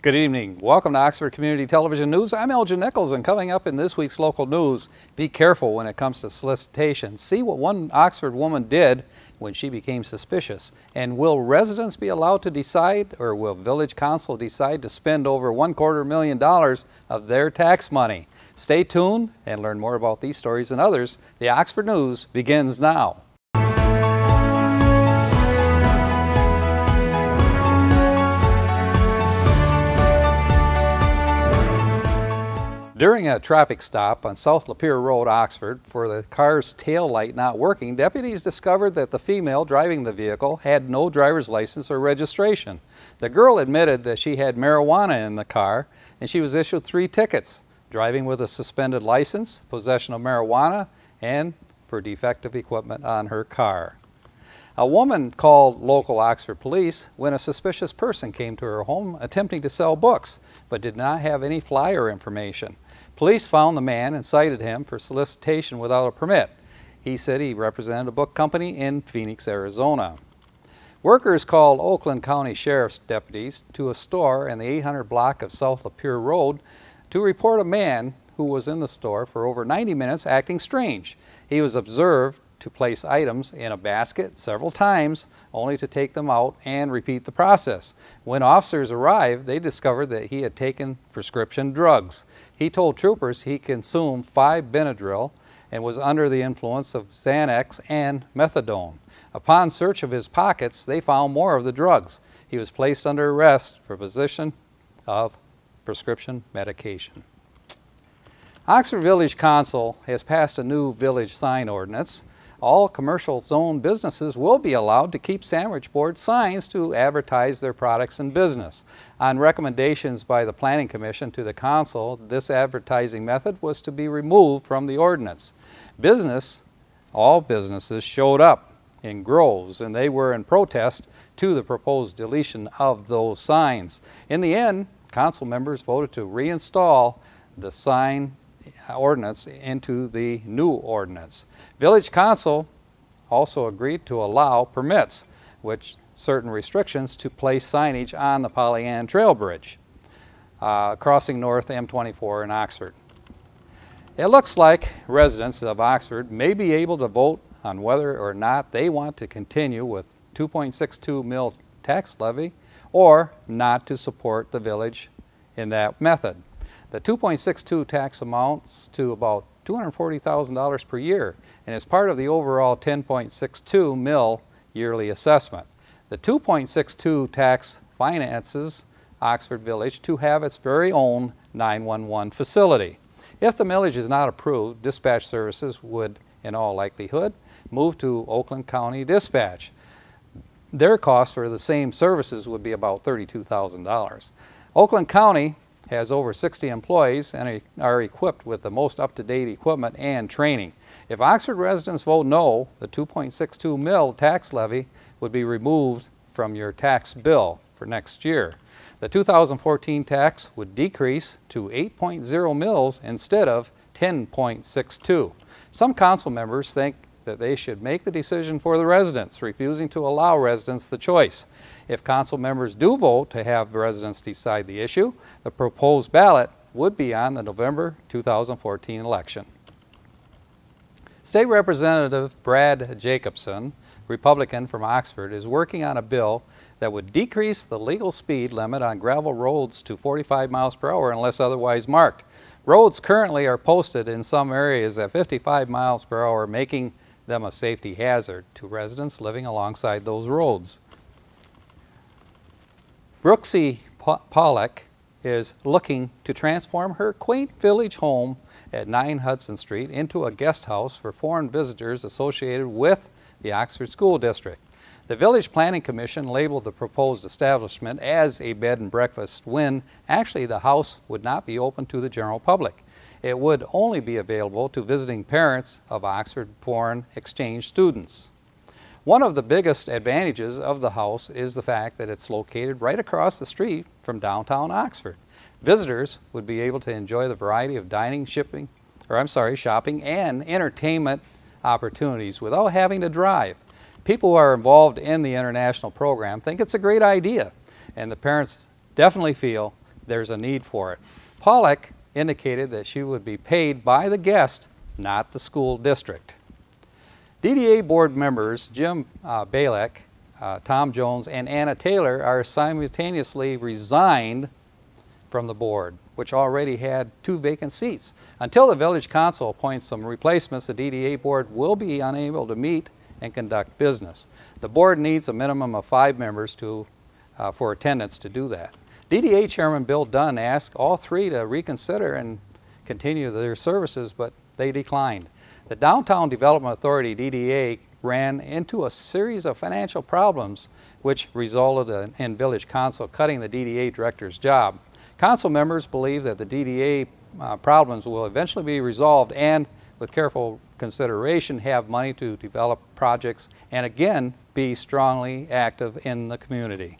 Good evening. Welcome to Oxford Community Television News. I'm Elgin Nichols, and coming up in this week's local news, be careful when it comes to solicitation. See what one Oxford woman did when she became suspicious. And will residents be allowed to decide, or will Village Council decide to spend over $250,000 of their tax money? Stay tuned and learn more about these stories and others. The Oxford News begins now. During a traffic stop on South Lapeer Road, Oxford, for the car's tail light not working, deputies discovered that the female driving the vehicle had no driver's license or registration. The girl admitted that she had marijuana in the car, and she was issued 3 tickets: driving with a suspended license, possession of marijuana, and for defective equipment on her car. A woman called local Oxford police when a suspicious person came to her home attempting to sell books, but did not have any flyer information. Police found the man and cited him for solicitation without a permit. He said he represented a book company in Phoenix, Arizona. Workers called Oakland County Sheriff's deputies to a store in the 800 block of South Lapeer Road to report a man who was in the store for over 90 minutes acting strange. He was observed to place items in a basket several times, only to take them out and repeat the process. When officers arrived, they discovered that he had taken prescription drugs. He told troopers he consumed 5 Benadryl and was under the influence of Xanax and methadone. Upon search of his pockets, they found more of the drugs. He was placed under arrest for possession of prescription medication. Oxford Village Council has passed a new village sign ordinance. All commercial zone businesses will be allowed to keep sandwich board signs to advertise their products and business. On recommendations by the Planning Commission to the Council, this advertising method was to be removed from the ordinance. All businesses showed up in groves, and they were in protest to the proposed deletion of those signs. In the end, Council members voted to reinstall the sign ordinance into the new ordinance. Village Council also agreed to allow permits, which certain restrictions to place signage on the Pollyann Trail Bridge, crossing north M24 in Oxford. It looks like residents of Oxford may be able to vote on whether or not they want to continue with 2.62 mil tax levy or not to support the village in that method. The 2.62 tax amounts to about $240,000 per year and is part of the overall 10.62 mil yearly assessment. The 2.62 tax finances Oxford Village to have its very own 911 facility. If the millage is not approved, dispatch services would, in all likelihood, move to Oakland County Dispatch. Their cost for the same services would be about $32,000. Oakland County has over 60 employees and are equipped with the most up-to-date equipment and training. If Oxford residents vote no, the 2.62 mil tax levy would be removed from your tax bill for next year. The 2014 tax would decrease to 8.0 mils instead of 10.62. Some council members think that they should make the decision for the residents, refusing to allow residents the choice. If council members do vote to have residents decide the issue, the proposed ballot would be on the November 2014 election. State Representative Brad Jacobson, Republican from Oxford, is working on a bill that would decrease the legal speed limit on gravel roads to 45 miles per hour unless otherwise marked. Roads currently are posted in some areas at 55 miles per hour, making them a safety hazard to residents living alongside those roads. Brooksy Pollock is looking to transform her quaint village home at 9 Hudson Street into a guest house for foreign visitors associated with the Oxford School District. The Village Planning Commission labeled the proposed establishment as a bed and breakfast when actually the house would not be open to the general public. It would only be available to visiting parents of Oxford foreign exchange students. One of the biggest advantages of the house is the fact that it's located right across the street from downtown Oxford. Visitors would be able to enjoy the variety of dining, shopping, and entertainment opportunities without having to drive. People who are involved in the international program think it's a great idea, and the parents definitely feel there's a need for it. Pollock indicated that she would be paid by the guest, not the school district. DDA board members Jim Balek, Tom Jones, and Anna Taylor are simultaneously resigned from the board, which already had 2 vacant seats. Until the village council appoints some replacements, the DDA board will be unable to meet and conduct business. The board needs a minimum of 5 members for attendance to do that. DDA Chairman Bill Dunn asked all 3 to reconsider and continue their services, but they declined. The Downtown Development Authority, DDA, ran into a series of financial problems which resulted in Village Council cutting the DDA director's job. Council members believe that the DDA problems will eventually be resolved and, with careful consideration, have money to develop projects and again be strongly active in the community.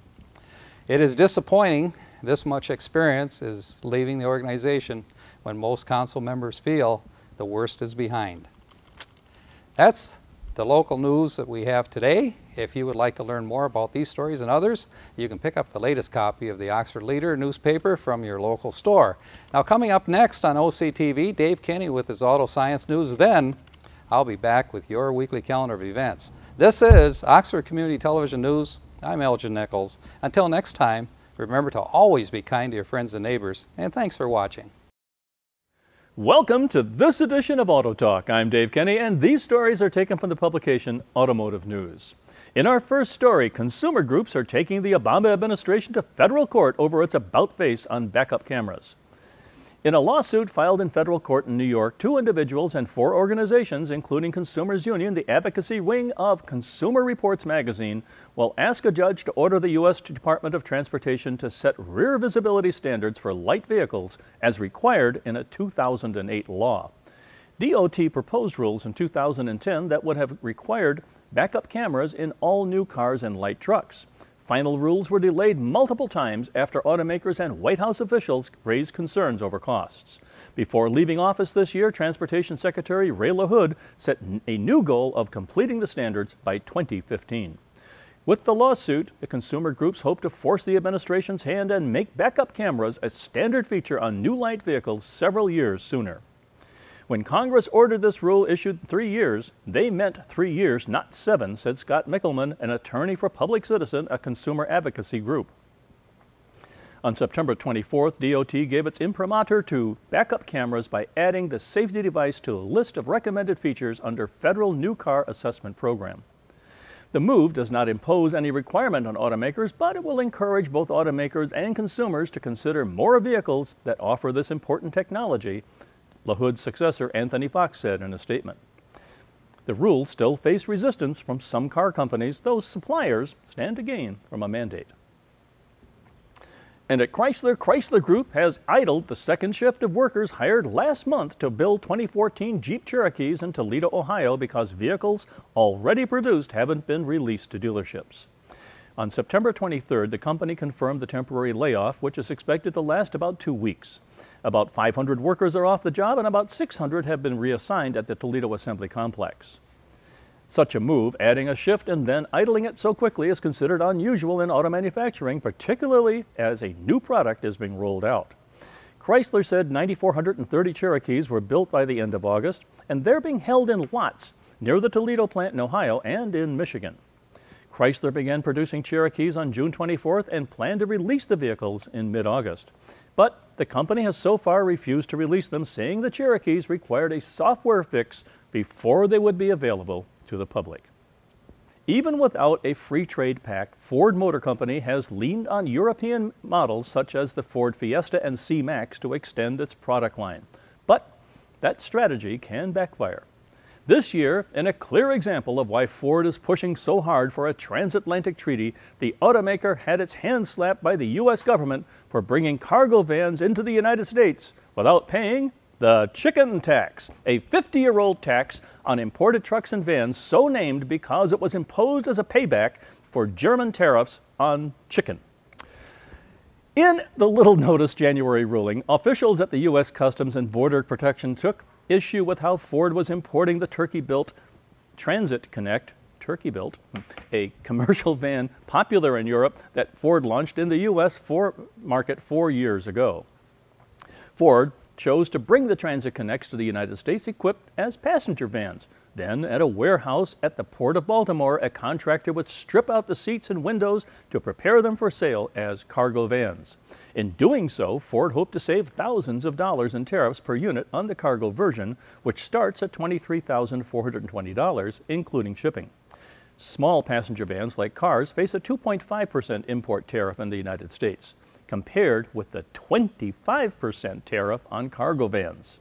It is disappointing this much experience is leaving the organization when most council members feel the worst is behind. That's the local news that we have today. If you would like to learn more about these stories and others, you can pick up the latest copy of the Oxford Leader newspaper from your local store. Now, coming up next on OCTV, Dave Kenny with his Auto Science News. Then I'll be back with your weekly calendar of events. This is Oxford Community Television News. I'm Elgin Nichols. Until next time, remember to always be kind to your friends and neighbors, and thanks for watching. Welcome to this edition of Auto Talk. I'm Dave Kenny, and these stories are taken from the publication Automotive News. In our first story, consumer groups are taking the Obama administration to federal court over its about-face on backup cameras. In a lawsuit filed in federal court in New York, 2 individuals and 4 organizations, including Consumers Union, the advocacy wing of Consumer Reports magazine, will ask a judge to order the U.S. Department of Transportation to set rear visibility standards for light vehicles as required in a 2008 law. DOT proposed rules in 2010 that would have required backup cameras in all new cars and light trucks. Final rules were delayed multiple times after automakers and White House officials raised concerns over costs. Before leaving office this year, Transportation Secretary Ray LaHood set a new goal of completing the standards by 2015. With the lawsuit, the consumer groups hope to force the administration's hand and make backup cameras a standard feature on new light vehicles several years sooner. When Congress ordered this rule issued 3 years, they meant 3 years, not 7, said Scott Mickelman, an attorney for Public Citizen, a consumer advocacy group. On September 24th, DOT gave its imprimatur to backup cameras by adding the safety device to a list of recommended features under federal new car assessment program. The move does not impose any requirement on automakers, but it will encourage both automakers and consumers to consider more vehicles that offer this important technology, LaHood's successor Anthony Fox said in a statement. The rules still face resistance from some car companies, though suppliers stand to gain from a mandate. And at Chrysler, Chrysler Group has idled the second shift of workers hired last month to build 2014 Jeep Cherokees in Toledo, Ohio, because vehicles already produced haven't been released to dealerships. On September 23rd, the company confirmed the temporary layoff, which is expected to last about 2 weeks. About 500 workers are off the job, and about 600 have been reassigned at the Toledo Assembly Complex. Such a move, adding a shift and then idling it so quickly, is considered unusual in auto manufacturing, particularly as a new product is being rolled out. Chrysler said 9,430 Cherokees were built by the end of August, and they're being held in lots near the Toledo plant in Ohio and in Michigan. Chrysler began producing Cherokees on June 24th and planned to release the vehicles in mid-August. But the company has so far refused to release them, saying the Cherokees required a software fix before they would be available to the public. Even without a free trade pact, Ford Motor Company has leaned on European models such as the Ford Fiesta and C-Max to extend its product line. But that strategy can backfire. This year, in a clear example of why Ford is pushing so hard for a transatlantic treaty, the automaker had its hands slapped by the U.S. government for bringing cargo vans into the United States without paying the chicken tax, a 50-year-old tax on imported trucks and vans so named because it was imposed as a payback for German tariffs on chicken. In the little-noticed January ruling, officials at the U.S. Customs and Border Protection took issue with how Ford was importing the Turkey-built Transit Connect Turkey-built, a commercial van popular in Europe that Ford launched in the U.S. market 4 years ago. Ford chose to bring the Transit Connects to the United States equipped as passenger vans. Then, at a warehouse at the Port of Baltimore, a contractor would strip out the seats and windows to prepare them for sale as cargo vans. In doing so, Ford hoped to save thousands of dollars in tariffs per unit on the cargo version, which starts at $23,420, including shipping. Small passenger vans, like cars, face a 2.5% import tariff in the United States, compared with the 25% tariff on cargo vans.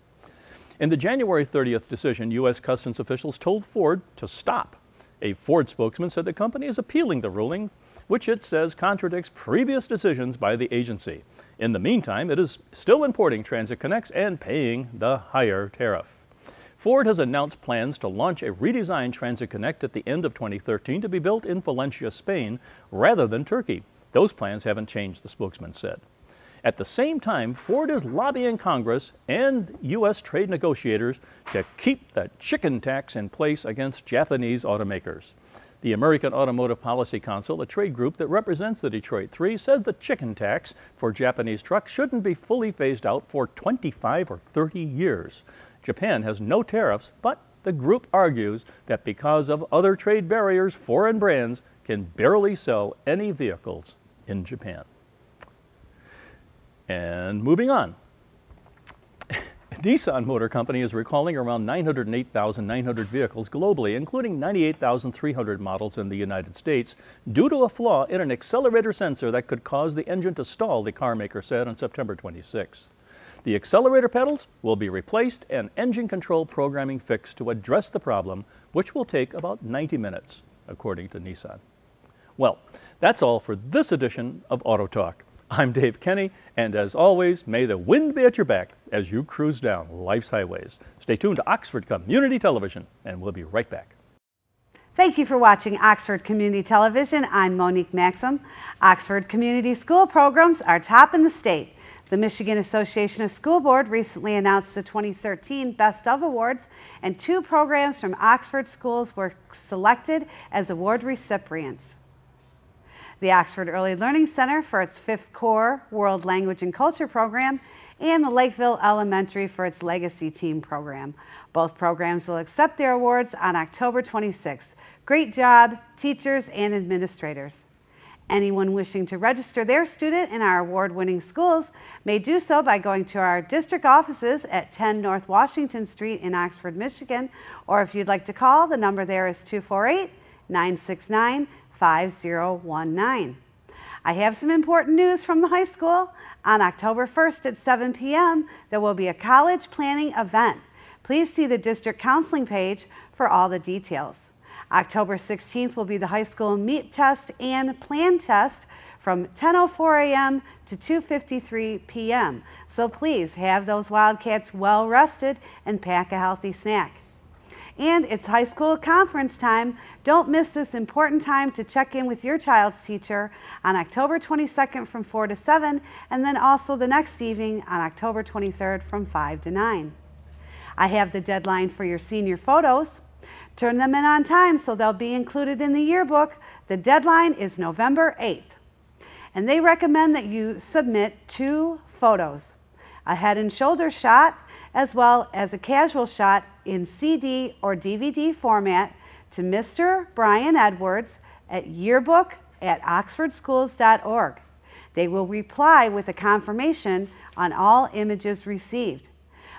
In the January 30th decision, U.S. Customs officials told Ford to stop. A Ford spokesman said the company is appealing the ruling, which it says contradicts previous decisions by the agency. In the meantime, it is still importing Transit Connects and paying the higher tariff. Ford has announced plans to launch a redesigned Transit Connect at the end of 2013 to be built in Valencia, Spain, rather than Turkey. Those plans haven't changed, the spokesman said. At the same time, Ford is lobbying Congress and U.S. trade negotiators to keep the chicken tax in place against Japanese automakers. The American Automotive Policy Council, a trade group that represents the Detroit Three, says the chicken tax for Japanese trucks shouldn't be fully phased out for 25 or 30 years. Japan has no tariffs, but the group argues that because of other trade barriers, foreign brands can barely sell any vehicles in Japan. And moving on, Nissan Motor Company is recalling around 908,900 vehicles globally, including 98,300 models in the United States, due to a flaw in an accelerator sensor that could cause the engine to stall, the car maker said on September 26th. The accelerator pedals will be replaced and engine control programming fixed to address the problem, which will take about 90 minutes, according to Nissan. Well, that's all for this edition of Auto Talk. I'm Dave Kenny, and as always, may the wind be at your back as you cruise down life's highways. Stay tuned to Oxford Community Television, and we'll be right back. Thank you for watching Oxford Community Television. I'm Monique Maxim. Oxford Community School programs are top in the state. The Michigan Association of School Board recently announced the 2013 Best of Awards, and 2 programs from Oxford schools were selected as award recipients. The Oxford Early Learning Center for its 5th Core World Language and Culture program, and the Lakeville Elementary for its Legacy Team program. Both programs will accept their awards on October 26th. Great job, teachers and administrators. Anyone wishing to register their student in our award-winning schools may do so by going to our district offices at 10 North Washington Street in Oxford, Michigan, or if you'd like to call, the number there is 248-969-5019. I have some important news from the high school. On October 1st at 7 p.m., there will be a college planning event. Please see the district counseling page for all the details. October 16th will be the high school meet test and plan test from 10:04 a.m. to 2:53 p.m. So please have those Wildcats well rested and pack a healthy snack. And it's high school conference time. Don't miss this important time to check in with your child's teacher on October 22nd from 4 to 7, and then also the next evening on October 23rd from 5 to 9. I have the deadline for your senior photos. Turn them in on time so they'll be included in the yearbook. The deadline is November 8th. And they recommend that you submit 2 photos, a head and shoulder shot as well as a casual shot in CD or DVD format to Mr. Brian Edwards at yearbook@oxfordschools.org. They will reply with a confirmation on all images received.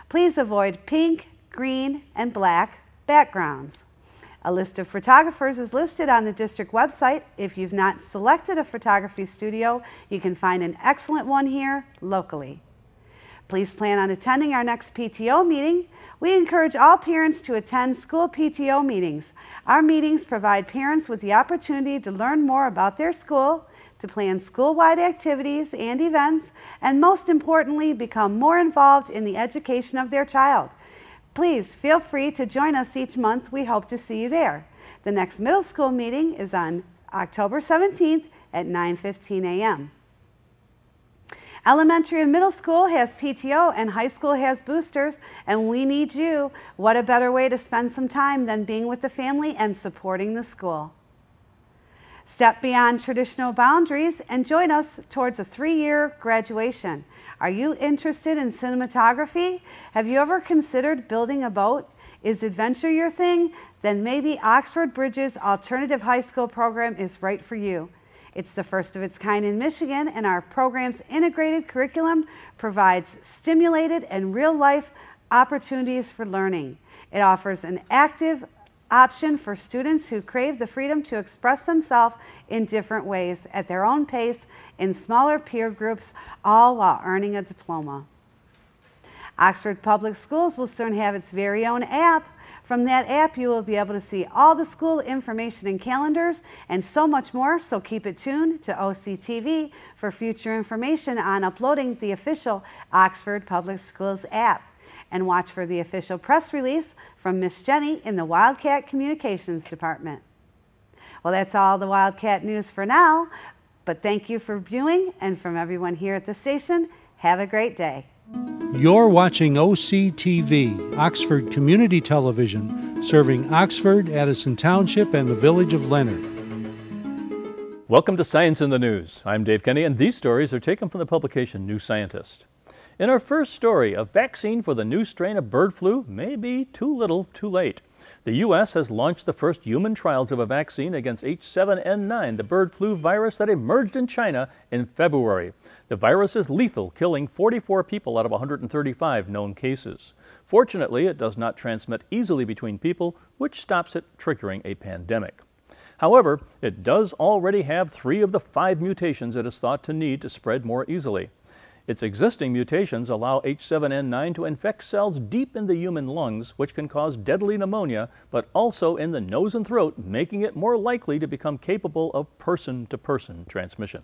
Please avoid pink, green, and black backgrounds. A list of photographers is listed on the district website. If you've not selected a photography studio, you can find an excellent one here locally. Please plan on attending our next PTO meeting. We encourage all parents to attend school PTO meetings. Our meetings provide parents with the opportunity to learn more about their school, to plan school-wide activities and events, and most importantly, become more involved in the education of their child. Please feel free to join us each month. We hope to see you there. The next middle school meeting is on October 17th at 9:15 a.m. Elementary and middle school has PTO and high school has boosters, and we need you. What a better way to spend some time than being with the family and supporting the school. Step beyond traditional boundaries and join us towards a 3-year graduation. Are you interested in cinematography? Have you ever considered building a boat? Is adventure your thing? Then maybe Oxford Bridges Alternative High School program is right for you. It's the first of its kind in Michigan, and our program's integrated curriculum provides stimulated and real-life opportunities for learning. It offers an active option for students who crave the freedom to express themselves in different ways at their own pace in smaller peer groups, all while earning a diploma. Oxford Public Schools will soon have its very own app. From that app, you will be able to see all the school information and calendars and so much more, so keep it tuned to OCTV for future information on uploading the official Oxford Public Schools app. And watch for the official press release from Miss Jenny in the Wildcat Communications Department. Well, that's all the Wildcat news for now, but thank you for viewing, and from everyone here at the station, have a great day. You're watching OCTV, Oxford Community Television, serving Oxford, Addison Township, and the village of Leonard. Welcome to Science in the News. I'm Dave Kenny, and these stories are taken from the publication New Scientist. In our first story, a vaccine for the new strain of bird flu may be too little, too late. The U.S. has launched the first human trials of a vaccine against H7N9, the bird flu virus that emerged in China in February. The virus is lethal, killing 44 people out of 135 known cases. Fortunately, it does not transmit easily between people, which stops it triggering a pandemic. However, it does already have 3 of the 5 mutations it is thought to need to spread more easily. Its existing mutations allow H7N9 to infect cells deep in the human lungs, which can cause deadly pneumonia, but also in the nose and throat, making it more likely to become capable of person-to-person transmission.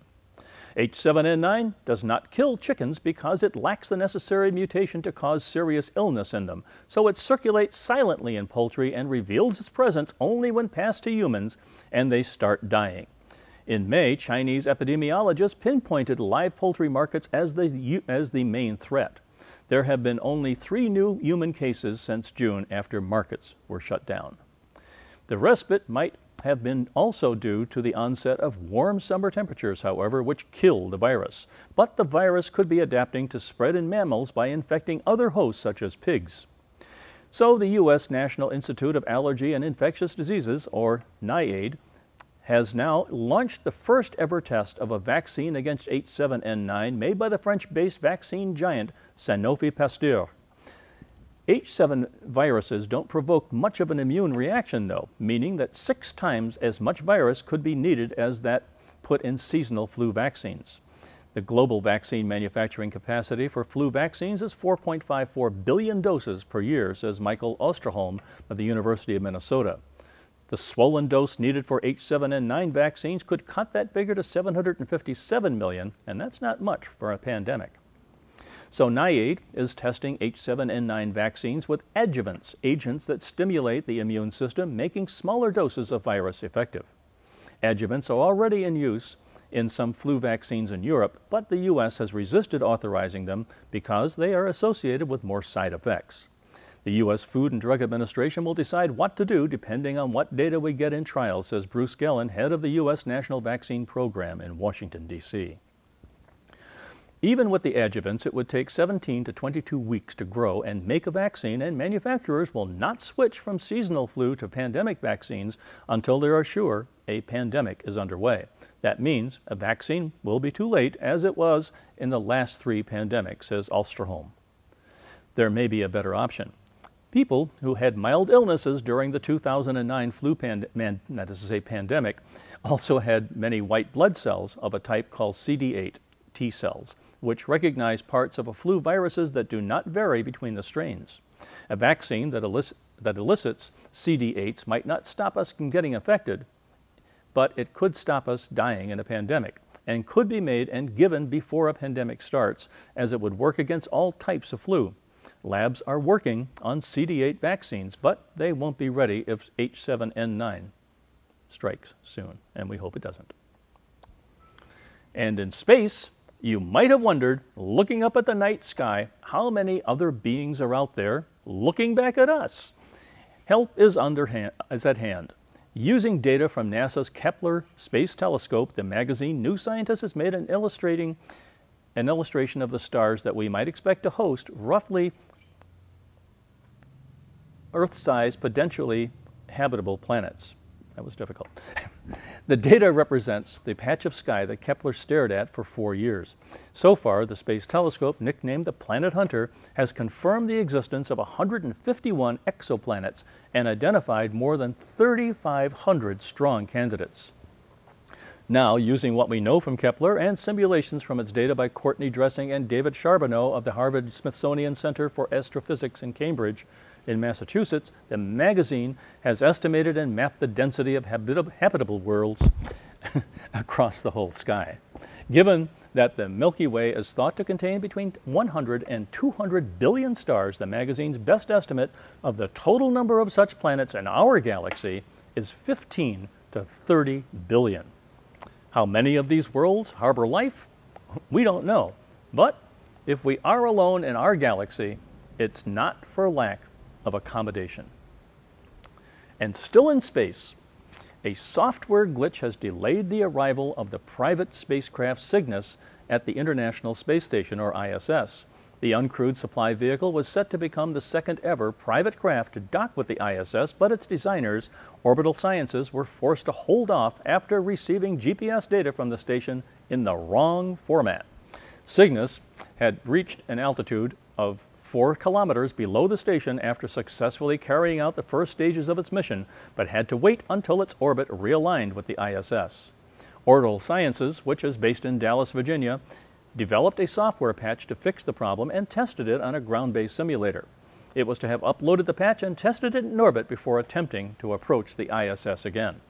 H7N9 does not kill chickens because it lacks the necessary mutation to cause serious illness in them, so it circulates silently in poultry and reveals its presence only when passed to humans and they start dying. In May, Chinese epidemiologists pinpointed live poultry markets as the main threat. There have been only 3 new human cases since June after markets were shut down. The respite might have been also due to the onset of warm summer temperatures, however, which kill the virus. But the virus could be adapting to spread in mammals by infecting other hosts such as pigs. So the U.S. National Institute of Allergy and Infectious Diseases, or NIAID, has now launched the first ever test of a vaccine against H7N9 made by the French-based vaccine giant Sanofi Pasteur. H7 viruses don't provoke much of an immune reaction though, meaning that 6 times as much virus could be needed as that put in seasonal flu vaccines. The global vaccine manufacturing capacity for flu vaccines is 4.54 billion doses per year, says Michael Osterholm of the University of Minnesota. The swollen dose needed for H7N9 vaccines could cut that figure to 757 million, and that's not much for a pandemic. So NIAID is testing H7N9 vaccines with adjuvants, agents that stimulate the immune system, making smaller doses of virus effective. Adjuvants are already in use in some flu vaccines in Europe, but the U.S. has resisted authorizing them because they are associated with more side effects. The U.S. Food and Drug Administration will decide what to do depending on what data we get in trials, says Bruce Gellin, head of the U.S. National Vaccine Program in Washington, D.C. Even with the adjuvants, it would take 17 to 22 weeks to grow and make a vaccine, and manufacturers will not switch from seasonal flu to pandemic vaccines until they are sure a pandemic is underway. That means a vaccine will be too late, as it was in the last 3 pandemics, says Osterholm. There may be a better option. People who had mild illnesses during the 2009 flu pandemic also had many white blood cells of a type called CD8 T cells, which recognize parts of a flu viruses that do not vary between the strains. A vaccine that elicits CD8s might not stop us from getting affected, but it could stop us dying in a pandemic, and could be made and given before a pandemic starts, as it would work against all types of flu. Labs are working on CD8 vaccines, but they won't be ready if H7N9 strikes soon, and we hope it doesn't. And in space, You might have wondered, looking up at the night sky, how many other beings are out there looking back at us. Help is at hand. Using data from NASA's Kepler Space Telescope, the magazine New Scientist has made an illustration of the stars that we might expect to host roughly Earth-sized, potentially habitable planets. That was difficult. The data represents the patch of sky that Kepler stared at for 4 years. So far, the Space Telescope, nicknamed the Planet Hunter, has confirmed the existence of 151 exoplanets and identified more than 3,500 strong candidates. Now, using what we know from Kepler and simulations from its data by Courtney Dressing and David Charbonneau of the Harvard-Smithsonian Center for Astrophysics in Cambridge, in Massachusetts, the magazine has estimated and mapped the density of habitable worlds across the whole sky. Given that the Milky Way is thought to contain between 100 and 200 billion stars, the magazine's best estimate of the total number of such planets in our galaxy is 15 to 30 billion. How many of these worlds harbor life? We don't know. But if we are alone in our galaxy, it's not for lack of accommodation. And still in space, a software glitch has delayed the arrival of the private spacecraft Cygnus at the International Space Station, or ISS. The uncrewed supply vehicle was set to become the second ever private craft to dock with the ISS, but its designers, Orbital Sciences, were forced to hold off after receiving GPS data from the station in the wrong format. Cygnus had reached an altitude of 4 kilometers below the station after successfully carrying out the first stages of its mission, but had to wait until its orbit realigned with the ISS. Orbital Sciences, which is based in Dallas, Virginia, developed a software patch to fix the problem and tested it on a ground-based simulator. It was to have uploaded the patch and tested it in orbit before attempting to approach the ISS again.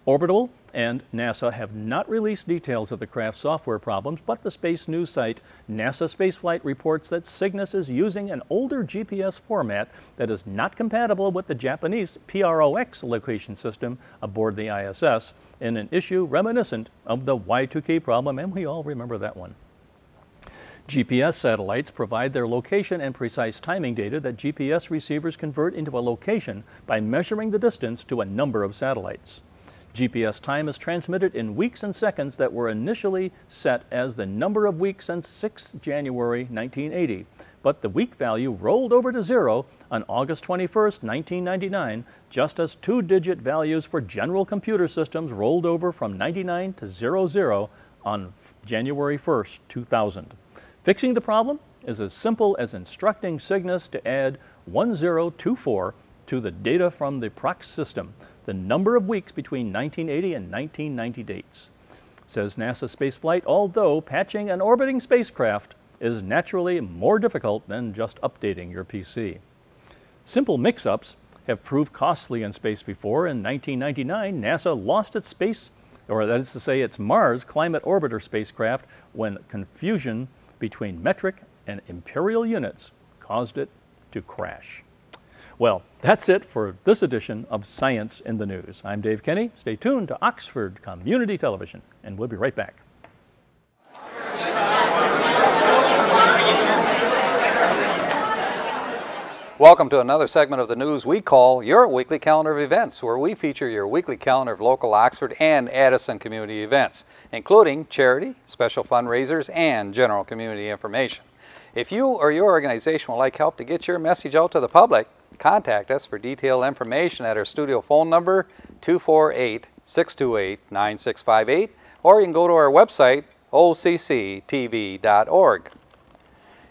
Orbital and NASA have not released details of the craft's software problems, but the space news site NASA Spaceflight reports that Cygnus is using an older GPS format that is not compatible with the Japanese PROX location system aboard the ISS, in an issue reminiscent of the Y2K problem, and we all remember that one. GPS satellites provide their location and precise timing data that GPS receivers convert into a location by measuring the distance to a number of satellites. GPS time is transmitted in weeks and seconds that were initially set as the number of weeks since 6 January 1980, but the week value rolled over to 0 on August 21, 1999, just as 2-digit values for general computer systems rolled over from 99 to 00 on January 1, 2000. Fixing the problem is as simple as instructing Cygnus to add 1024 to the data from the PROX system, the number of weeks between 1980 and 1990 dates. Says NASA Spaceflight, although patching an orbiting spacecraft is naturally more difficult than just updating your PC. Simple mix-ups have proved costly in space before. In 1999, NASA lost its its Mars Climate Orbiter spacecraft when confusion between metric and imperial units caused it to crash. Well, that's it for this edition of Science in the News. I'm Dave Kenny. Stay tuned to Oxford Community Television, and we'll be right back. Welcome to another segment of the news we call Your Weekly Calendar of Events, where we feature your weekly calendar of local Oxford and Addison community events, including charity, special fundraisers, and general community information. If you or your organization would like help to get your message out to the public, contact us for detailed information at our studio phone number 248-628-9658, or you can go to our website occtv.org.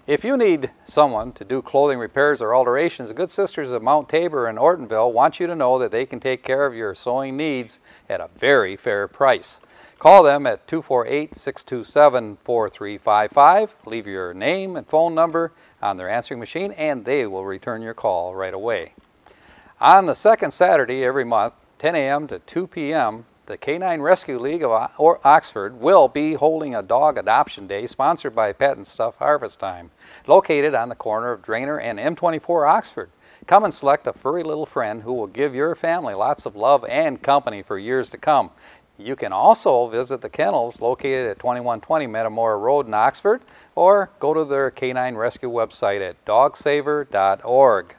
If you need someone to do clothing repairs or alterations, the Good Sisters of Mount Tabor and Ortonville want you to know that they can take care of your sewing needs at a very fair price. Call them at 248-627-4355. Leave your name and phone number on their answering machine, and they will return your call right away. On the second Saturday every month, 10 a.m. to 2 p.m., the Canine Rescue League of Oxford will be holding a dog adoption day sponsored by Pet and Stuff Harvest Time, located on the corner of Drainer and M24 Oxford. Come and select a furry little friend who will give your family lots of love and company for years to come. You can also visit the kennels located at 2120 Metamora Road in Oxford, or go to their canine rescue website at dogsaver.org.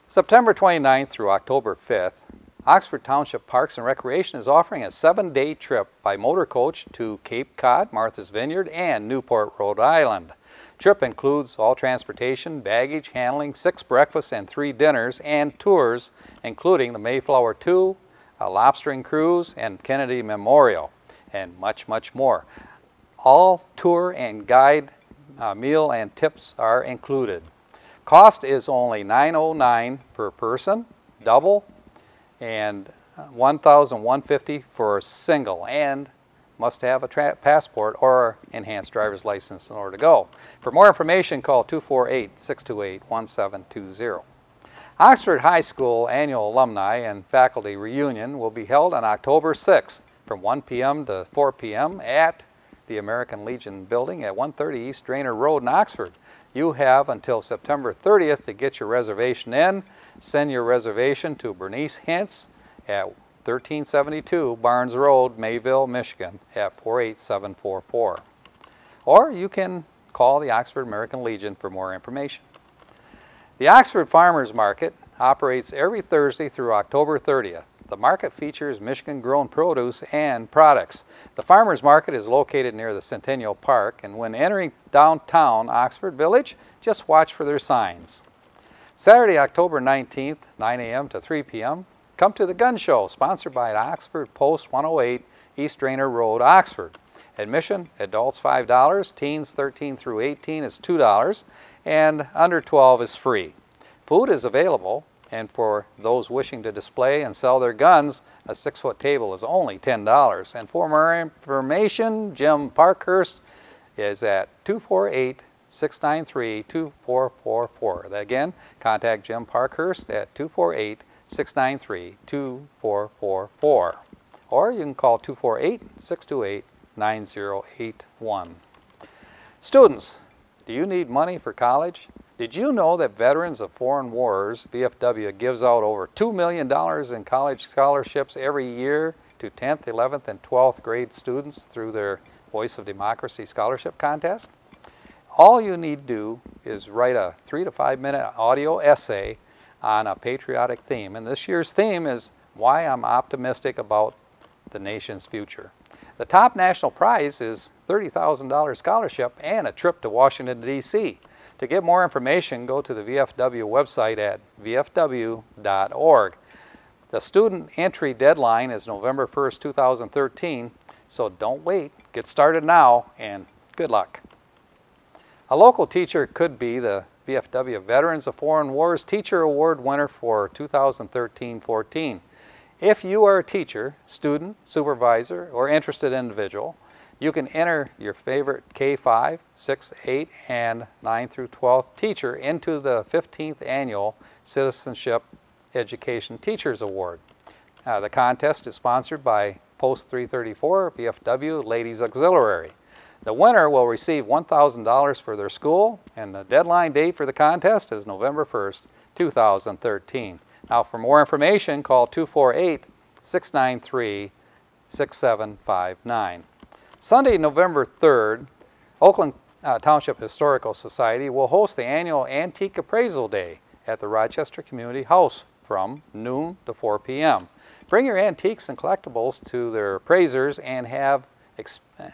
September 29th through October 5th, Oxford Township Parks and Recreation is offering a 7-day trip by motor coach to Cape Cod, Martha's Vineyard, and Newport, Rhode Island. Trip includes all transportation, baggage handling, 6 breakfasts and 3 dinners, and tours, including the Mayflower 2, a lobstering cruise, and Kennedy Memorial, and much, much more. All tour and guide meal and tips are included. Cost is only $909 per person, double, and $1,150 for a single, and must have a passport or enhanced driver's license in order to go. For more information, call 248-628-1720. Oxford High School annual alumni and faculty reunion will be held on October 6th from 1 p.m. to 4 p.m. at the American Legion building at 130 East Drainer Road in Oxford. You have until September 30th to get your reservation in. Send your reservation to Bernice Hintz at 1372 Barnes Road, Mayville, Michigan at 48744. Or you can call the Oxford American Legion for more information. The Oxford Farmers Market operates every Thursday through October 30th. The market features Michigan-grown produce and products. The Farmers Market is located near the Centennial Park, and when entering downtown Oxford Village, just watch for their signs. Saturday, October 19th, 9 a.m. to 3 p.m., come to the Gun Show, sponsored by Oxford Post 108, East Drainer Road, Oxford. Admission, adults $5, teens 13 through 18 is $2, and under 12 is free. Food is available, and for those wishing to display and sell their guns, a 6-foot table is only $10. And for more information, Jim Parkhurst is at 248-693-2444. Again, contact Jim Parkhurst at 248-693-2444. Or you can call 248-628-9081. Students, do you need money for college? Did you know that Veterans of Foreign Wars, VFW, gives out over $2 million in college scholarships every year to 10th, 11th, and 12th grade students through their Voice of Democracy Scholarship Contest? All you need to do is write a 3 to 5 minute audio essay on a patriotic theme. And this year's theme is why I'm optimistic about the nation's future. The top national prize is $30,000 scholarship and a trip to Washington, D.C. To get more information, go to the VFW website at vfw.org. The student entry deadline is November 1st, 2013, so don't wait. Get started now, and good luck. A local teacher could be the VFW Veterans of Foreign Wars Teacher Award winner for 2013-14. If you are a teacher, student, supervisor, or interested individual, you can enter your favorite K-5, 6, 8, and 9 through 12 teacher into the 15th Annual Citizenship Education Teachers Award. The contest is sponsored by Post 334 VFW Ladies Auxiliary. The winner will receive $1,000 for their school, and the deadline date for the contest is November 1st, 2013. Now, for more information, call 248-693-6759. Sunday, November 3rd, Oakland Township Historical Society will host the annual Antique Appraisal Day at the Rochester Community House from noon to 4 p.m. Bring your antiques and collectibles to their appraisers and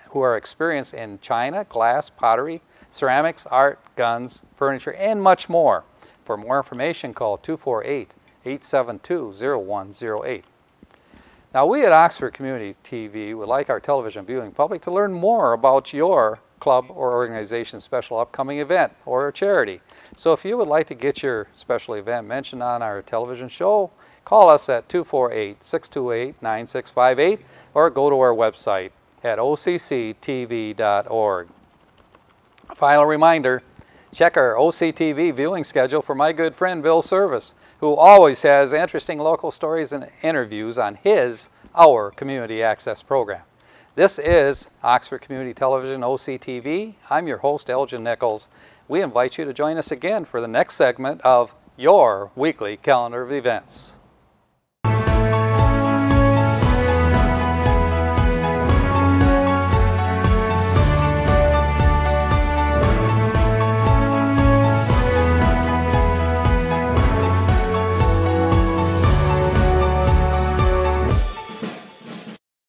who are experienced in china, glass, pottery, ceramics, art, guns, furniture, and much more. For more information, call 248-872-0108. Now, we at Oxford Community TV would like our television viewing public to learn more about your club or organization's special upcoming event or charity. So if you would like to get your special event mentioned on our television show, call us at 248-628-9658 or go to our website at occtv.org. A final reminder, check our OCTV viewing schedule for my good friend Bill Service, who always has interesting local stories and interviews on our Community Access program. This is Oxford Community Television OCTV. I'm your host, Elgin Nichols. We invite you to join us again for the next segment of your weekly calendar of events.